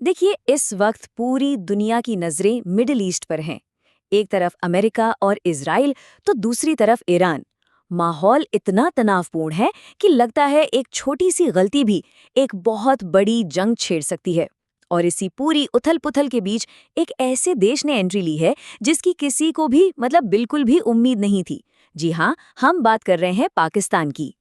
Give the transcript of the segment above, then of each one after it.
देखिए, इस वक्त पूरी दुनिया की नजरें मिडिल ईस्ट पर हैं। एक तरफ अमेरिका और इजराइल, तो दूसरी तरफ ईरान। माहौल इतना तनावपूर्ण है कि लगता है एक छोटी सी गलती भी एक बहुत बड़ी जंग छेड़ सकती है। और इसी पूरी उथल-पुथल के बीच एक ऐसे देश ने एंट्री ली है जिसकी किसी को भी बिल्कुल भी उम्मीद नहीं थी। जी हाँ, हम बात कर रहे हैं पाकिस्तान की।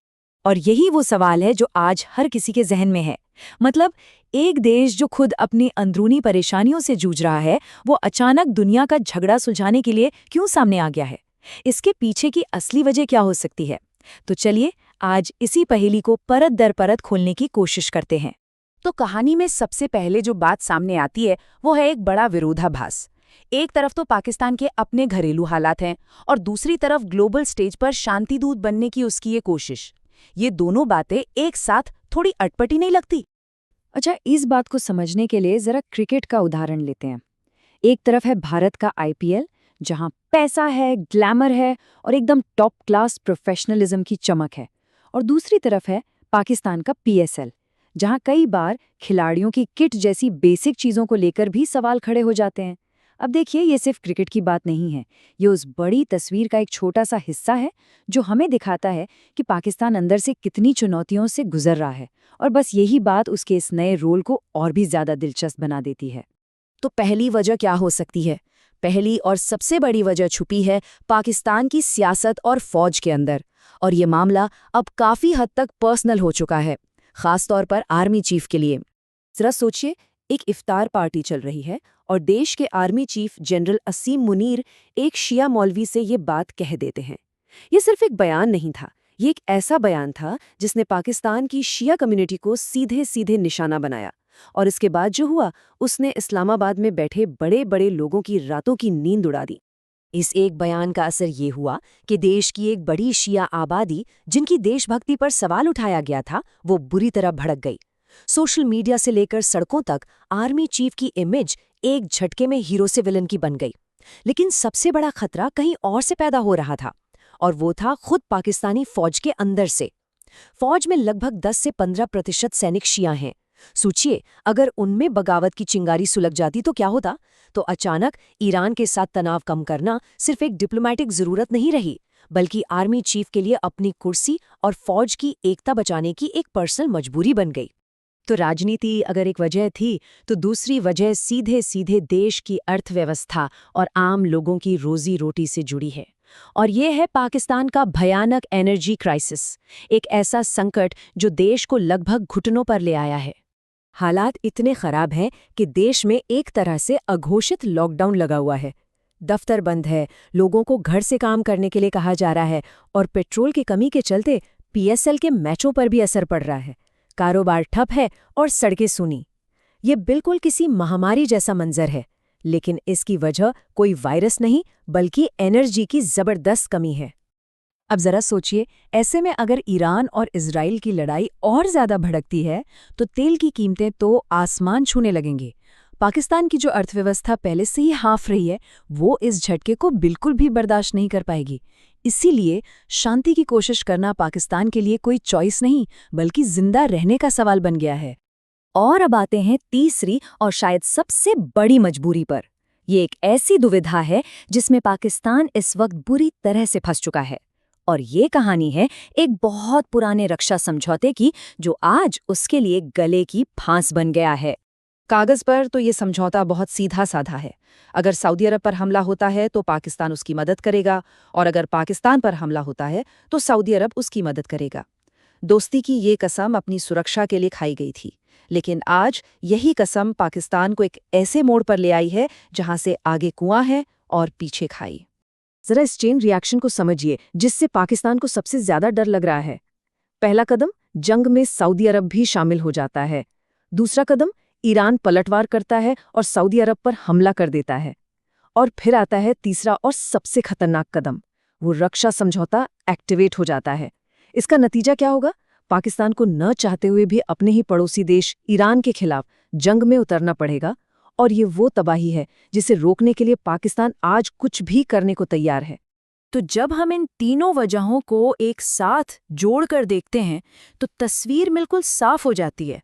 और यही वो सवाल है जो आज हर किसी के जहन में है। मतलब, एक देश जो खुद अपनी अंदरूनी परेशानियों से जूझ रहा है, वो अचानक दुनिया का झगड़ा सुलझाने के लिए क्यों सामने आ गया है? इसके पीछे की असली वजह क्या हो सकती है? तो चलिए, आज इसी पहेली को परत दर परत खोलने की कोशिश करते हैं। तो कहानी में सबसे पहले जो बात सामने आती है, वो है एक बड़ा विरोधाभास। एक तरफ तो पाकिस्तान के अपने घरेलू हालात हैं, और दूसरी तरफ ग्लोबल स्टेज पर शांतिदूत बनने की उसकी ये कोशिश। ये दोनों बातें एक साथ थोड़ी अटपटी नहीं लगती? अच्छा, इस बात को समझने के लिए जरा क्रिकेट का उदाहरण लेते हैं। एक तरफ है भारत का आईपीएल, जहां पैसा है, ग्लैमर है और एकदम टॉप क्लास प्रोफेशनलिज्म की चमक है। और दूसरी तरफ है पाकिस्तान का पीएसएल, जहां कई बार खिलाड़ियों की किट जैसी बेसिक चीजों को लेकर भी सवाल खड़े हो जाते हैं। अब देखिए, ये सिर्फ क्रिकेट की बात नहीं है, ये उस बड़ी तस्वीर का एक छोटा सा हिस्सा है जो हमें दिखाता है कि पाकिस्तान अंदर से कितनी चुनौतियों से गुजर रहा है। और बस यही बात उसके इस नए रोल को और भी ज्यादा दिलचस्प बना देती है। तो पहली वजह क्या हो सकती है? पहली और सबसे बड़ी वजह छुपी है पाकिस्तान की सियासत और फौज के अंदर। और ये मामला अब काफी हद तक पर्सनल हो चुका है, खासतौर पर आर्मी चीफ के लिए। जरा सोचिए, एक इफ्तार पार्टी चल रही है और देश के आर्मी चीफ जनरल असीम मुनीर एक शिया मौलवी से ये बात कह देते हैं। ये सिर्फ एक बयान नहीं था, ये एक ऐसा बयान था जिसने पाकिस्तान की शिया कम्युनिटी को सीधे सीधे निशाना बनाया। और इसके बाद जो हुआ, उसने इस्लामाबाद में बैठे बड़े बड़े लोगों की रातों की नींद उड़ा दी। इस एक बयान का असर ये हुआ कि देश की एक बड़ी शिया आबादी, जिनकी देशभक्ति पर सवाल उठाया गया था, वो बुरी तरह भड़क गई। सोशल मीडिया से लेकर सड़कों तक आर्मी चीफ की इमेज एक झटके में हीरो से विलन की बन गई। लेकिन सबसे बड़ा खतरा कहीं और से पैदा हो रहा था, और वो था खुद पाकिस्तानी फौज के अंदर से। फौज में लगभग 10 से 15% सैनिक शिया हैं। सोचिए, अगर उनमें बगावत की चिंगारी सुलग जाती तो क्या होता? तो अचानक ईरान के साथ तनाव कम करना सिर्फ एक डिप्लोमेटिक जरूरत नहीं रही, बल्कि आर्मी चीफ के लिए अपनी कुर्सी और फौज की एकता बचाने की एक पर्सनल मजबूरी बन गई। तो राजनीति अगर एक वजह थी, तो दूसरी वजह सीधे सीधे देश की अर्थव्यवस्था और आम लोगों की रोजी रोटी से जुड़ी है। और ये है पाकिस्तान का भयानक एनर्जी क्राइसिस, एक ऐसा संकट जो देश को लगभग घुटनों पर ले आया है। हालात इतने खराब हैं कि देश में एक तरह से अघोषित लॉकडाउन लगा हुआ है। दफ्तर बंद है, लोगों को घर से काम करने के लिए कहा जा रहा है, और पेट्रोल की कमी के चलते पीएसएल के मैचों पर भी असर पड़ रहा है। कारोबार ठप है और सड़कें सूनी। ये बिल्कुल किसी महामारी जैसा मंजर है, लेकिन इसकी वजह कोई वायरस नहीं, बल्कि एनर्जी की जबरदस्त कमी है। अब जरा सोचिए, ऐसे में अगर ईरान और इजराइल की लड़ाई और ज्यादा भड़कती है, तो तेल की कीमतें तो आसमान छूने लगेंगी। पाकिस्तान की जो अर्थव्यवस्था पहले से ही हाफ रही है, वो इस झटके को बिल्कुल भी बर्दाश्त नहीं कर पाएगी। इसीलिए शांति की कोशिश करना पाकिस्तान के लिए कोई चॉइस नहीं, बल्कि जिंदा रहने का सवाल बन गया है। और अब आते हैं तीसरी और शायद सबसे बड़ी मजबूरी पर। ये एक ऐसी दुविधा है जिसमें पाकिस्तान इस वक्त बुरी तरह से फंस चुका है। और ये कहानी है एक बहुत पुराने रक्षा समझौते की, जो आज उसके लिए गले की फांस बन गया है। कागज पर तो ये समझौता बहुत सीधा साधा है। अगर सऊदी अरब पर हमला होता है तो पाकिस्तान उसकी मदद करेगा, और अगर पाकिस्तान पर हमला होता है तो सऊदी अरब उसकी मदद करेगा। दोस्ती की ये कसम अपनी सुरक्षा के लिए खाई गई थी, लेकिन आज यही कसम पाकिस्तान को एक ऐसे मोड़ पर ले आई है जहां से आगे कुआं है और पीछे खाई। जरा इस चेन रिएक्शन को समझिए, जिससे पाकिस्तान को सबसे ज्यादा डर लग रहा है। पहला कदम, जंग में सऊदी अरब भी शामिल हो जाता है। दूसरा कदम, ईरान पलटवार करता है और सऊदी अरब पर हमला कर देता है। और फिर आता है तीसरा और सबसे खतरनाक कदम, वो रक्षा समझौता एक्टिवेट हो जाता है। इसका नतीजा क्या होगा? पाकिस्तान को न चाहते हुए भी अपने ही पड़ोसी देश ईरान के खिलाफ जंग में उतरना पड़ेगा। और ये वो तबाही है जिसे रोकने के लिए पाकिस्तान आज कुछ भी करने को तैयार है। तो जब हम इन तीनों वजहों को एक साथ जोड़कर देखते हैं, तो तस्वीर बिल्कुल साफ हो जाती है।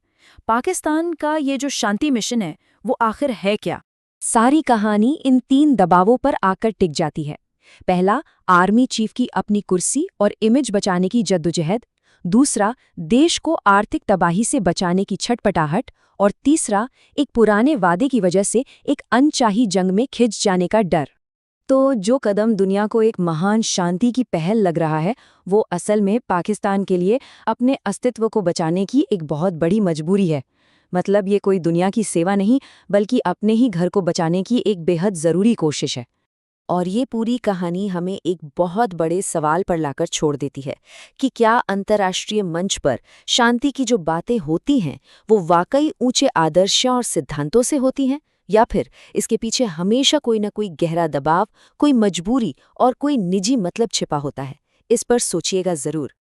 पाकिस्तान का ये जो शांति मिशन है वो आखिर है क्या? सारी कहानी इन 3 दबावों पर आकर टिक जाती है। पहला, आर्मी चीफ की अपनी कुर्सी और इमेज बचाने की जद्दोजहद। दूसरा, देश को आर्थिक तबाही से बचाने की छटपटाहट। और तीसरा, एक पुराने वादे की वजह से एक अनचाही जंग में खिंच जाने का डर। तो जो कदम दुनिया को एक महान शांति की पहल लग रहा है, वो असल में पाकिस्तान के लिए अपने अस्तित्व को बचाने की एक बहुत बड़ी मजबूरी है। मतलब ये कोई दुनिया की सेवा नहीं, बल्कि अपने ही घर को बचाने की एक बेहद ज़रूरी कोशिश है। और ये पूरी कहानी हमें एक बहुत बड़े सवाल पर लाकर छोड़ देती है कि क्या अंतर्राष्ट्रीय मंच पर शांति की जो बातें होती हैं वो वाकई ऊंचे आदर्शों और सिद्धांतों से होती हैं, या फिर इसके पीछे हमेशा कोई न कोई गहरा दबाव, कोई मजबूरी और कोई निजी मतलब छिपा होता है। इस पर सोचिएगा ज़रूर।